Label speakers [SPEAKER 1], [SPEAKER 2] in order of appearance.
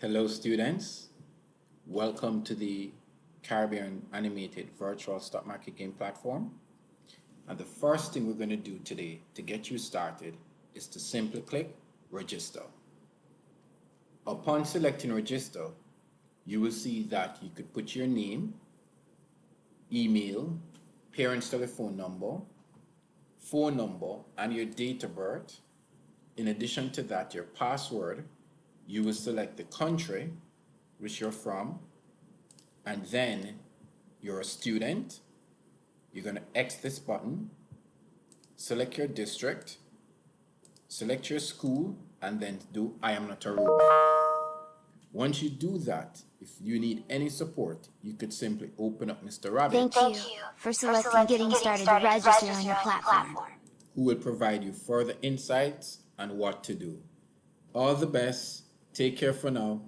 [SPEAKER 1] Hello students, welcome to the Caribbean Animated Virtual Stock Market Game Platform. And the first thing we're going to do today to get you started is to simply click Register. Upon selecting Register, you will see that you could put your name, email, parent's telephone number, phone number, and your date of birth. In addition to that, your password. You will select the country which you're from, and then you're a student. You're going to X this button, select your district, select your school, and then do I am not a robot. Once you do that, if you need any support, you could simply open up Mr. Rabbit.
[SPEAKER 2] Thank you for selecting Getting Started to register on your platform,
[SPEAKER 1] who will provide you further insights on what to do. All the best. Take care for now.